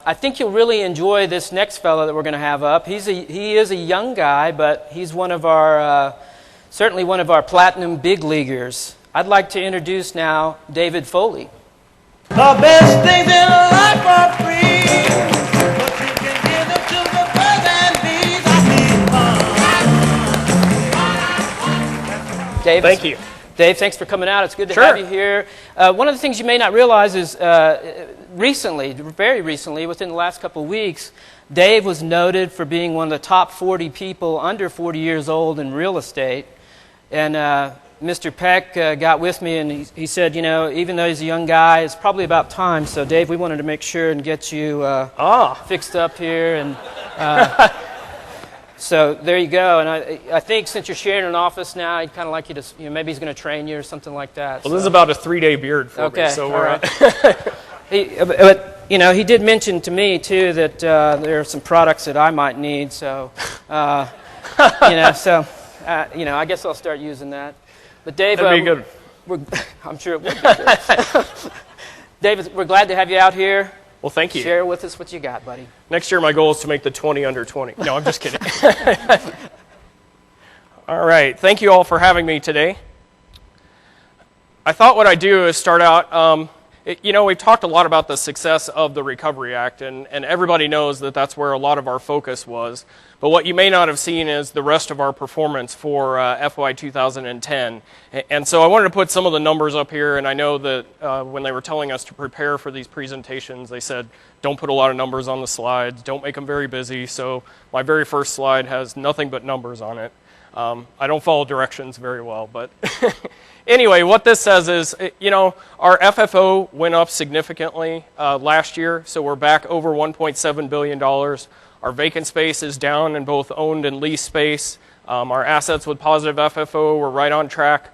I think you'll really enjoy this next fellow that we're going to have up. He is a young guy, but he's one of our, certainly one of our platinum big leaguers. I'd like to introduce now David Foley. The best things in life are free, but you can give them to the birds and bees. I Dave, thank you. Dave, thanks for coming out. It's good to Sure. have you here. One of the things you may not realize is recently, very recently, within the last couple of weeks, Dave was noted for being one of the top 40 people under 40 years old in real estate. And Mr. Peck got with me and he said, you know, even though he's a young guy, it's probably about time. So, Dave, we wanted to make sure and get you fixed up here. And so there you go. And I think since you're sharing an office now, I'd kind of like you to, you know, maybe he's going to train you or something like that. Well, so. this is about a 3-day beard for me. So all we're right. But, you know, he did mention to me, too, that there are some products that I might need. So, you know, you know, I guess I'll start using that. But Dave, that'd be good. I'm sure it would be good. David, we're glad to have you out here. Well, thank you. Share with us what you got, buddy. Next year, my goal is to make the 20 under 20. No, I'm just kidding. All right. Thank you all for having me today. I thought what I'd do is start out, you know, we've talked a lot about the success of the Recovery Act, and everybody knows that that's where a lot of our focus was. But what you may not have seen is the rest of our performance for FY 2010. And so I wanted to put some of the numbers up here, and I know that when they were telling us to prepare for these presentations, they said, don't put a lot of numbers on the slides, don't make them very busy. So my very first slide has nothing but numbers on it. I don't follow directions very well, but anyway, what this says is, you know, our FFO went up significantly last year, so we're back over $1.7 billion. Our vacant space is down in both owned and leased space. Our assets with positive FFO were right on track.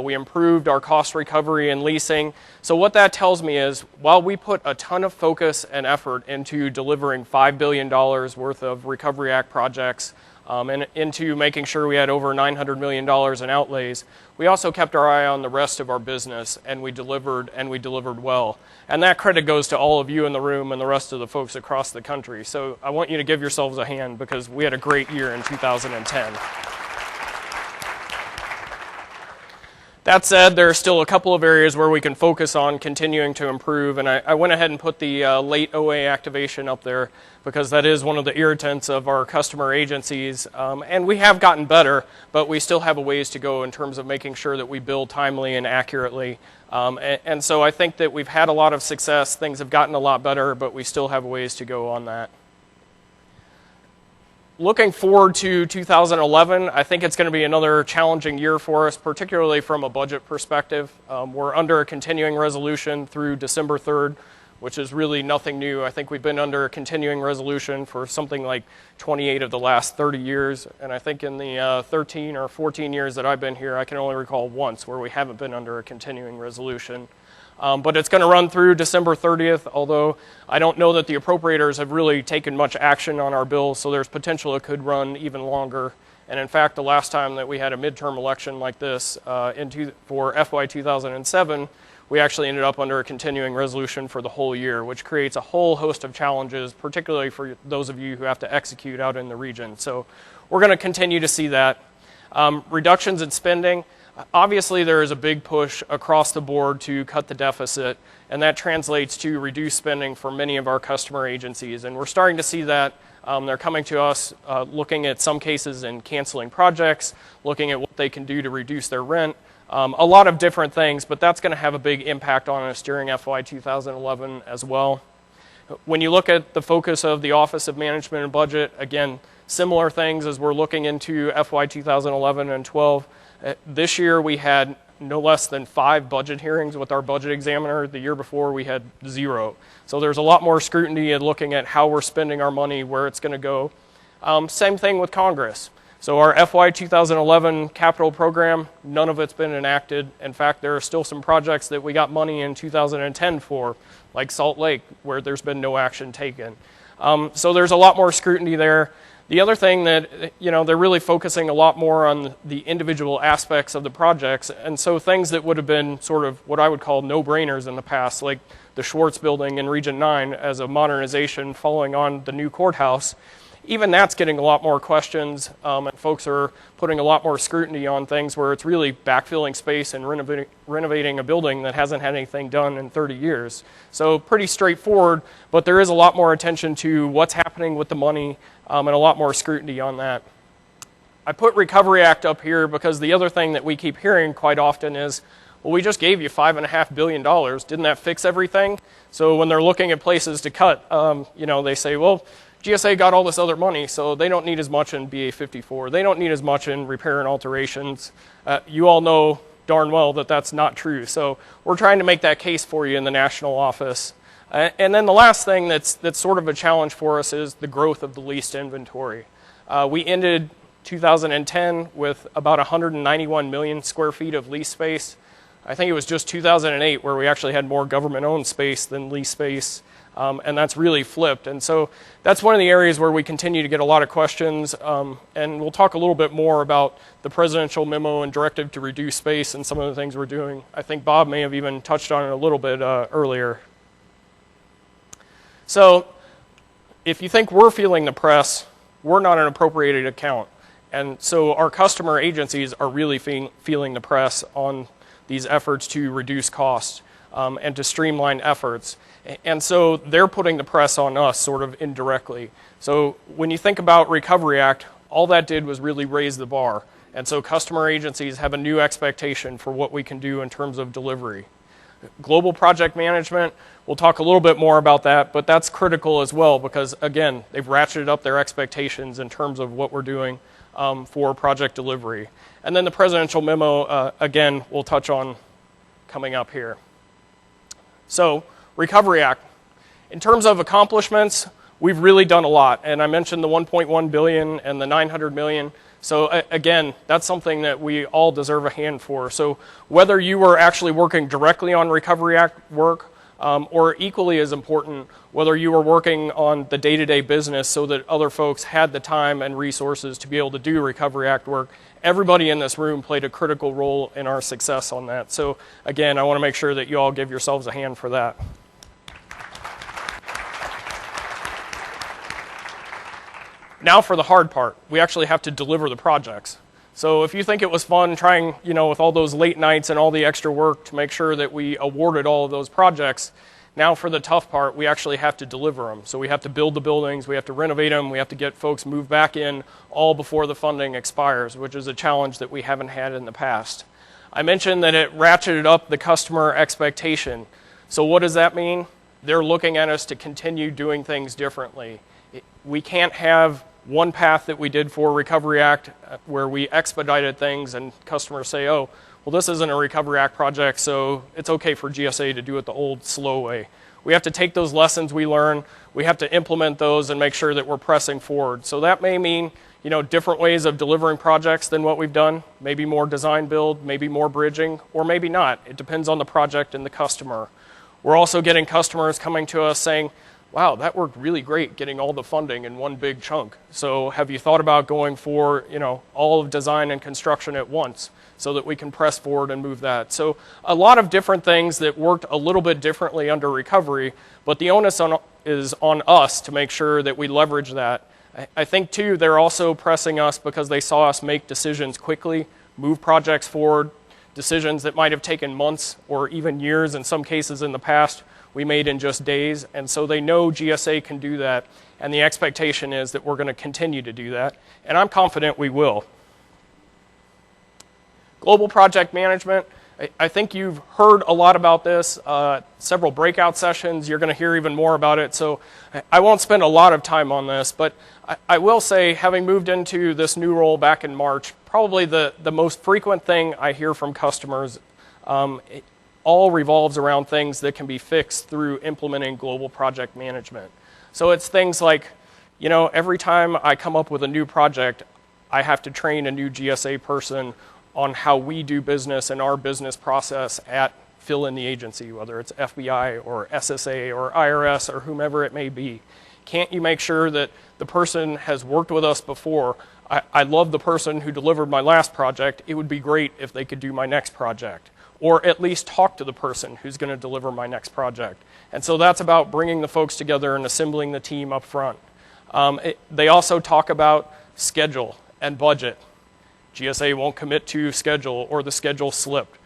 We improved our cost recovery and leasing. So what that tells me is, while we put a ton of focus and effort into delivering $5 billion worth of Recovery Act projects, and into making sure we had over $900 million in outlays, we also kept our eye on the rest of our business, and we delivered well. And that credit goes to all of you in the room and the rest of the folks across the country. So I want you to give yourselves a hand because we had a great year in 2010. That said, there are still a couple of areas where we can focus on continuing to improve, and I went ahead and put the late OA activation up there because that is one of the irritants of our customer agencies, and we have gotten better, but we still have a ways to go in terms of making sure that we bill timely and accurately, and so I think that we've had a lot of success. Things have gotten a lot better, but we still have a ways to go on that. Looking forward to 2011, I think it's going to be another challenging year for us, particularly from a budget perspective. We're under a continuing resolution through December 3rd, which is really nothing new. I think we've been under a continuing resolution for something like 28 of the last 30 years, and I think in the 13 or 14 years that I've been here, I can only recall once where we haven't been under a continuing resolution. But it's going to run through December 30th, although I don't know that the appropriators have really taken much action on our bill, so there's potential it could run even longer. And in fact, the last time that we had a midterm election like this for FY 2007, we actually ended up under a continuing resolution for the whole year, which creates a whole host of challenges, particularly for those of you who have to execute out in the region. So we're going to continue to see that. Reductions in spending. Obviously, there is a big push across the board to cut the deficit, and that translates to reduced spending for many of our customer agencies. And we're starting to see that. They're coming to us looking at some cases and canceling projects, looking at what they can do to reduce their rent, a lot of different things, but that's going to have a big impact on us during FY 2011 as well. When you look at the focus of the Office of Management and Budget, again, similar things as we're looking into FY 2011 and 12. This year we had no less than 5 budget hearings with our budget examiner. The year before we had 0. So there's a lot more scrutiny in looking at how we're spending our money, where it's going to go. Same thing with Congress. So our FY 2011 capital program, none of it's been enacted. In fact, there are still some projects that we got money in 2010 for, like Salt Lake, where there's been no action taken. So there's a lot more scrutiny there. The other thing that, you know, they're really focusing a lot more on the individual aspects of the projects, and so things that would have been sort of what I would call no-brainers in the past, like the Schwartz building in Region 9 as a modernization following on the new courthouse, even that's getting a lot more questions, and folks are putting a lot more scrutiny on things where it's really backfilling space and renovating a building that hasn't had anything done in 30 years. So pretty straightforward, but there is a lot more attention to what's happening with the money, and a lot more scrutiny on that. I put Recovery Act up here because the other thing that we keep hearing quite often is, well, we just gave you $5.5 billion. Didn't that fix everything? So when they're looking at places to cut, they say, well, GSA got all this other money, so they don't need as much in BA 54. They don't need as much in repair and alterations. You all know darn well that that's not true. So we're trying to make that case for you in the national office. And then the last thing that's sort of a challenge for us is the growth of the leased inventory. We ended 2010 with about 191 million square feet of lease space. I think it was just 2008 where we actually had more government-owned space than lease space, and that's really flipped. And so that's one of the areas where we continue to get a lot of questions, and we'll talk a little bit more about the presidential memo and directive to reduce space and some of the things we're doing. I think Bob may have even touched on it a little bit earlier. So if you think we're feeling the press, we're not an appropriated account. And so our customer agencies are really feeling the press on these efforts to reduce costs and to streamline efforts. And so they're putting the press on us sort of indirectly. So when you think about Recovery Act, all that did was really raise the bar. And so customer agencies have a new expectation for what we can do in terms of delivery. Global project management, we'll talk a little bit more about that, but that's critical as well because, again, they've ratcheted up their expectations in terms of what we're doing for project delivery. And then the presidential memo, again, we'll touch on coming up here. So, Recovery Act. In terms of accomplishments, we've really done a lot. And I mentioned the $1.1 billion and the $900 million. So again, that's something that we all deserve a hand for. So whether you were actually working directly on Recovery Act work, or equally as important, whether you were working on the day-to-day business so that other folks had the time and resources to be able to do Recovery Act work, everybody in this room played a critical role in our success on that. So again, I want to make sure that you all give yourselves a hand for that. Now for the hard part. We actually have to deliver the projects. So if you think it was fun trying, with all those late nights and all the extra work to make sure that we awarded all of those projects, now for the tough part, we actually have to deliver them. So we have to build the buildings, we have to renovate them, we have to get folks moved back in all before the funding expires, which is a challenge that we haven't had in the past. I mentioned that it ratcheted up the customer expectation. So what does that mean? They're looking at us to continue doing things differently. We can't have one path that we did for Recovery Act where we expedited things and customers say, oh, well, this isn't a Recovery Act project, so it's okay for GSA to do it the old, slow way. We have to take those lessons we learn, we have to implement those and make sure that we're pressing forward. So that may mean, different ways of delivering projects than what we've done, maybe more design build, maybe more bridging, or maybe not. It depends on the project and the customer. We're also getting customers coming to us saying, wow, that worked really great getting all the funding in one big chunk. So have you thought about going for, all of design and construction at once so that we can press forward and move that? So a lot of different things that worked a little bit differently under recovery, but the onus is on us to make sure that we leverage that. I think, too, they're also pressing us because they saw us make decisions quickly, move projects forward, decisions that might have taken months or even years in some cases in the past, we made in just days, and so they know GSA can do that, and the expectation is that we're going to continue to do that, and I'm confident we will. Global project management, I think you've heard a lot about this, several breakout sessions, you're going to hear even more about it, so I won't spend a lot of time on this, but I will say, having moved into this new role back in March, probably the most frequent thing I hear from customers all revolves around things that can be fixed through implementing global project management. So it's things like, every time I come up with a new project, I have to train a new GSA person on how we do business and our business process at fill in the agency, whether it's FBI or SSA or IRS or whomever it may be. Can't you make sure that the person has worked with us before? I love the person who delivered my last project. It would be great if they could do my next project. or at least talk to the person who's going to deliver my next project. And so that's about bringing the folks together and assembling the team up front. They also talk about schedule and budget. GSA won't commit to schedule, or the schedule slipped.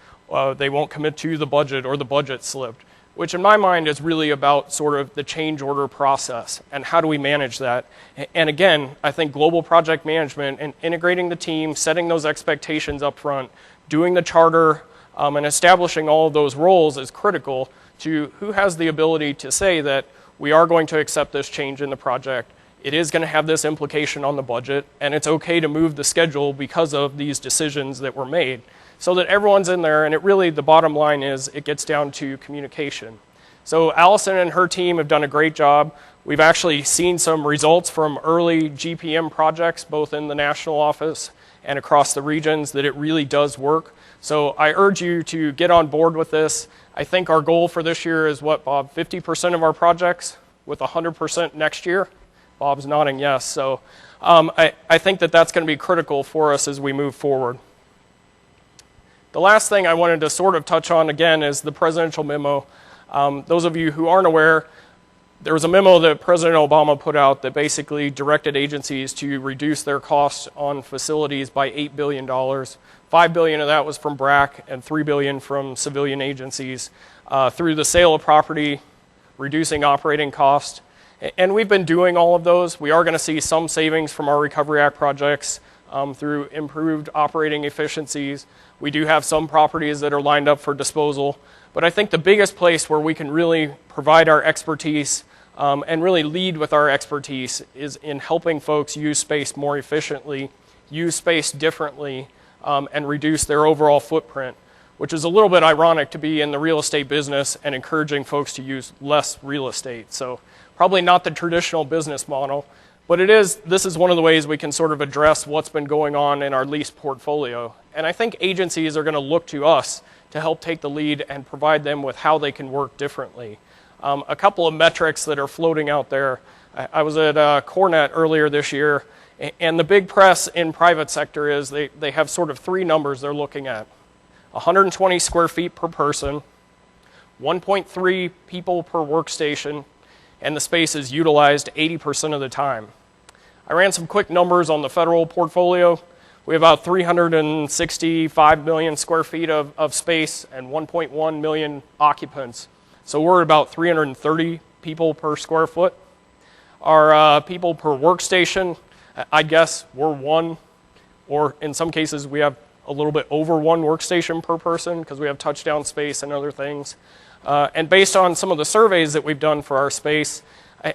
They won't commit to the budget, or the budget slipped, which in my mind is really about sort of the change order process and how do we manage that. And again, I think global project management and integrating the team, setting those expectations up front, doing the charter, and establishing all of those roles is critical to who has the ability to say that we are going to accept this change in the project. It is going to have this implication on the budget, and it's okay to move the schedule because of these decisions that were made, so that everyone's in there. And it really, the bottom line is, it gets down to communication. So Allison and her team have done a great job. We've actually seen some results from early GPM projects, both in the national office and across the regions, that it really does work. So I urge you to get on board with this. I think our goal for this year is what, Bob? 50% of our projects with 100% next year? Bob's nodding yes. So I think that that's going to be critical for us as we move forward. The last thing I wanted to sort of touch on again is the presidential memo. Those of you who aren't aware, there was a memo that President Obama put out that basically directed agencies to reduce their costs on facilities by $8 billion. $5 billion of that was from BRAC and $3 billion from civilian agencies through the sale of property, reducing operating costs. And we've been doing all of those. We are going to see some savings from our Recovery Act projects through improved operating efficiencies. We do have some properties that are lined up for disposal. But I think the biggest place where we can really provide our expertise and really lead with our expertise is in helping folks use space more efficiently, use space differently, and reduce their overall footprint, which is a little bit ironic to be in the real estate business and encouraging folks to use less real estate. So probably not the traditional business model, but this is one of the ways we can sort of address what's been going on in our lease portfolio. And I think agencies are going to look to us to help take the lead and provide them with how they can work differently. A couple of metrics that are floating out there. I was at Cornet earlier this year, and the big press in private sector is they have sort of three numbers they're looking at. 120 square feet per person, 1.3 people per workstation, and the space is utilized 80% of the time. I ran some quick numbers on the federal portfolio. We have about 365 million square feet of space and 1.1 million occupants. So we're at about 330 people per square foot. Our people per workstation, I guess we're one, or in some cases we have a little bit over one workstation per person because we have touchdown space and other things. And based on some of the surveys that we've done for our space,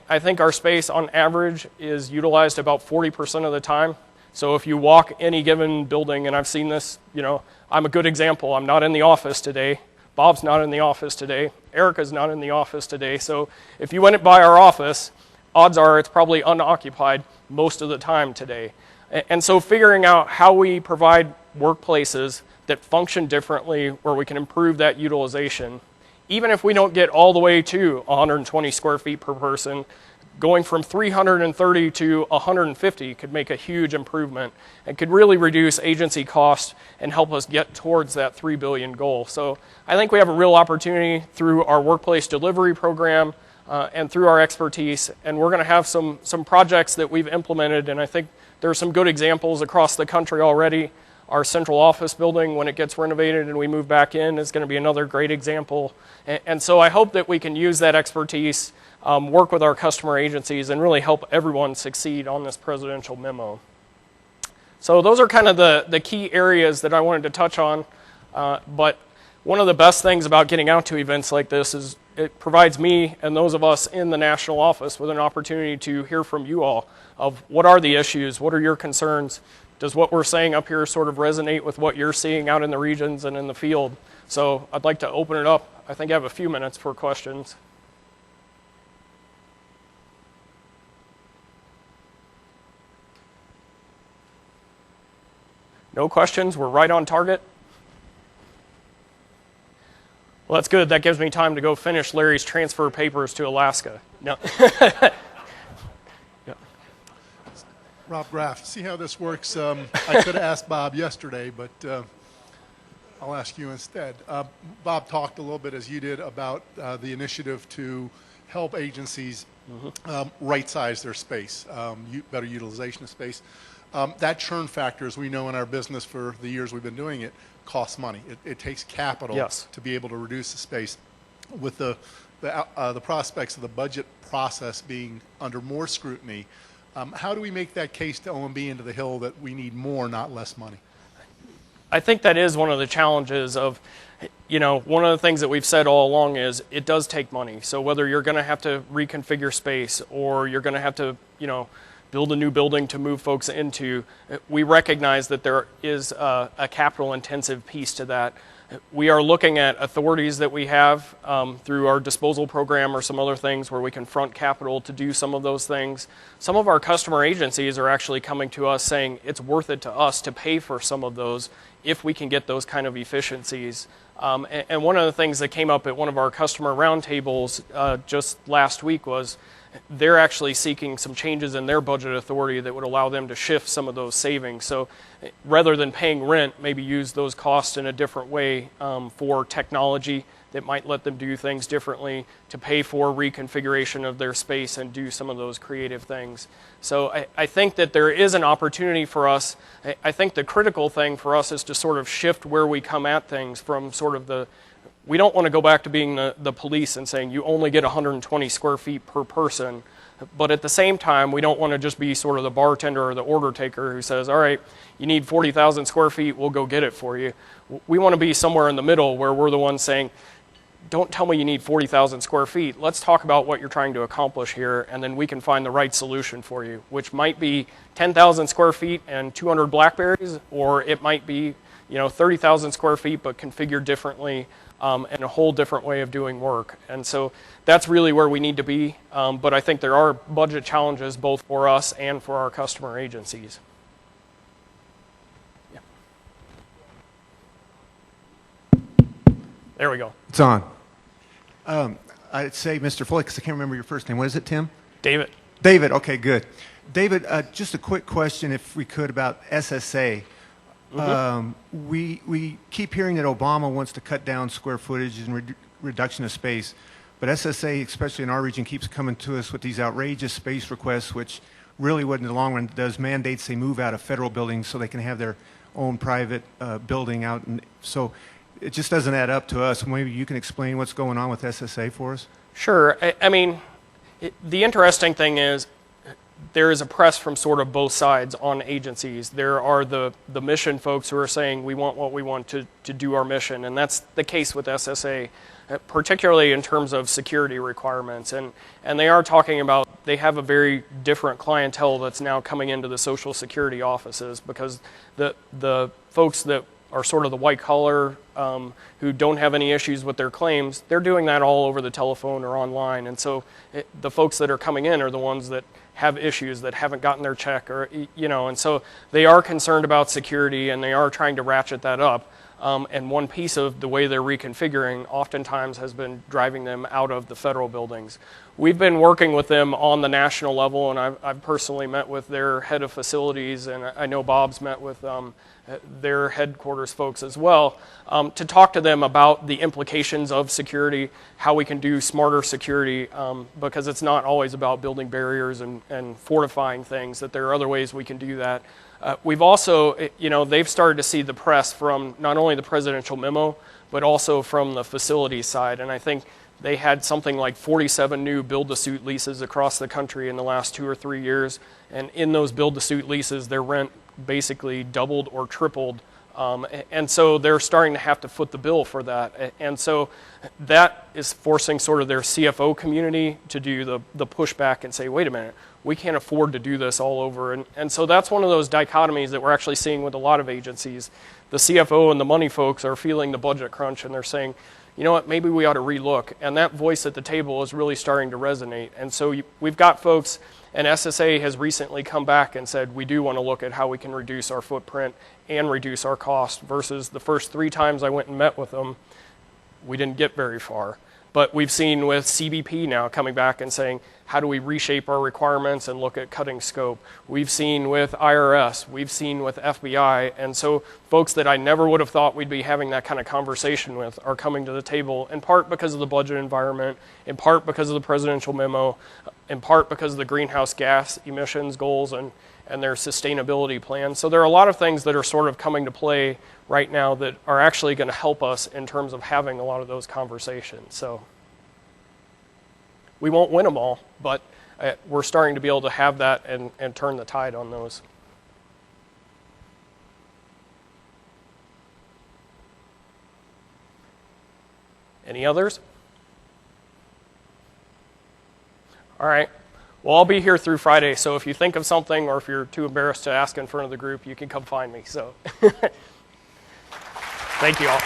I think our space on average is utilized about 40% of the time. So if you walk any given building, and I've seen this, I'm a good example. I'm not in the office today. Bob's not in the office today. Erica's not in the office today. So if you went by our office, odds are it's probably unoccupied most of the time today. And so figuring out how we provide workplaces that function differently where we can improve that utilization, even if we don't get all the way to 120 square feet per person, going from 330 to 150 could make a huge improvement and could really reduce agency costs and help us get towards that $3 billion goal. So I think we have a real opportunity through our workplace delivery program and through our expertise, and we're going to have some projects that we've implemented, and I think there are some good examples across the country already. Our central office building, when it gets renovated and we move back in, is going to be another great example. And so I hope that we can use that expertise, work with our customer agencies, and really help everyone succeed on this presidential memo. So those are kind of the key areas that I wanted to touch on. But one of the best things about getting out to events like this is it provides me and those of us in the national office with an opportunity to hear from you all of what are the issues, what are your concerns, does what we're saying up here sort of resonate with what you're seeing out in the regions and in the field? So I'd like to open it up. I think I have a few minutes for questions. No questions? We're right on target? Well, that's good. That gives me time to go finish Larry's transfer papers to Alaska. No. Rob Graff, see how this works? I could have asked Bob yesterday, but I'll ask you instead. Bob talked a little bit, as you did, about the initiative to help agencies right-size their space, better utilization of space. That churn factor, as we know in our business for the years we've been doing it, costs money. It takes capital to be able to reduce the space. With the prospects of the budget process being under more scrutiny, how do we make that case to OMB and to the Hill that we need more, not less money? I think that is one of the challenges of, one of the things that we've said all along is it does take money. So whether you're going to have to reconfigure space or you're going to have to, build a new building to move folks into, we recognize that there is a capital intensive piece to that. We are looking at authorities that we have through our disposal program or some other things where we can front capital to do some of those things. Some of our customer agencies are actually coming to us saying it's worth it to us to pay for some of those if we can get those kind of efficiencies. And one of the things that came up at one of our customer roundtables just last week was they're actually seeking some changes in their budget authority that would allow them to shift some of those savings. So rather than paying rent, maybe use those costs in a different way for technology that might let them do things differently, to pay for reconfiguration of their space and do some of those creative things. So I think that there is an opportunity for us. I think the critical thing for us is to sort of shift where we come at things from sort of we don't want to go back to being the police and saying you only get 120 square feet per person. But at the same time, we don't want to just be sort of the bartender or the order taker who says, all right, you need 40,000 square feet, we'll go get it for you. We want to be somewhere in the middle where we're the ones saying, don't tell me you need 40,000 square feet. Let's talk about what you're trying to accomplish here, and then we can find the right solution for you, which might be 10,000 square feet and 200 Blackberries, or it might be 30,000 square feet but configured differently and a whole different way of doing work. And so that's really where we need to be. But I think there are budget challenges both for us and for our customer agencies. Yeah. There we go. It's on. I'd say Mr. Floyd, because I can't remember your first name. What is it, Tim? David. David, okay, good. David, just a quick question, if we could, about SSA. We keep hearing that Obama wants to cut down square footage and reduction of space, but SSA, especially in our region, keeps coming to us with these outrageous space requests, which really, what in the long run does mandates they move out of federal buildings so they can have their own private building out. And so it just doesn't add up to us. Maybe you can explain what's going on with SSA for us? Sure. I mean, the interesting thing is there is a press from sort of both sides on agencies. There are the mission folks who are saying we want what we want to do our mission, and that's the case with SSA, particularly in terms of security requirements. And they are talking about they have a very different clientele that's now coming into the Social Security offices because the folks that are sort of the white collar who don't have any issues with their claims, they're doing that all over the telephone or online. And so the folks that are coming in are the ones that have issues, that haven't gotten their check, or and so they are concerned about security and they are trying to ratchet that up. And one piece of the way they're reconfiguring oftentimes has been driving them out of the federal buildings. We've been working with them on the national level, and I've personally met with their head of facilities, and I know Bob's met with their headquarters folks as well, to talk to them about the implications of security, how we can do smarter security, because it's not always about building barriers and fortifying things, that there are other ways we can do that. We've also, they've started to see the press from not only the presidential memo, but also from the facility side. And I think they had something like 47 new build-to-suit leases across the country in the last 2 or 3 years. And in those build-to-suit leases, their rent basically doubled or tripled. And so they're starting to have to foot the bill for that. And so that is forcing sort of their CFO community to do the pushback and say, wait a minute, we can't afford to do this all over. And so that's one of those dichotomies that we're actually seeing with a lot of agencies. The CFO and the money folks are feeling the budget crunch and they're saying, you know what, maybe we ought to relook. And that voice at the table is really starting to resonate. And so we've got folks, and SSA has recently come back and said, we do want to look at how we can reduce our footprint and reduce our cost, versus the first 3 times I went and met with them, we didn't get very far. But we've seen with CBP now coming back and saying, how do we reshape our requirements and look at cutting scope? We've seen with IRS, we've seen with FBI, and so folks that I never would have thought we'd be having that kind of conversation with are coming to the table, in part because of the budget environment, in part because of the presidential memo, in part because of the greenhouse gas emissions goals and their sustainability plan. So there are a lot of things that are sort of coming to play right now that are actually going to help us in terms of having a lot of those conversations. So we won't win them all, but we're starting to be able to have that and turn the tide on those. Any others? All right. Well, I'll be here through Friday, so if you think of something or if you're too embarrassed to ask in front of the group, you can come find me. So thank you all.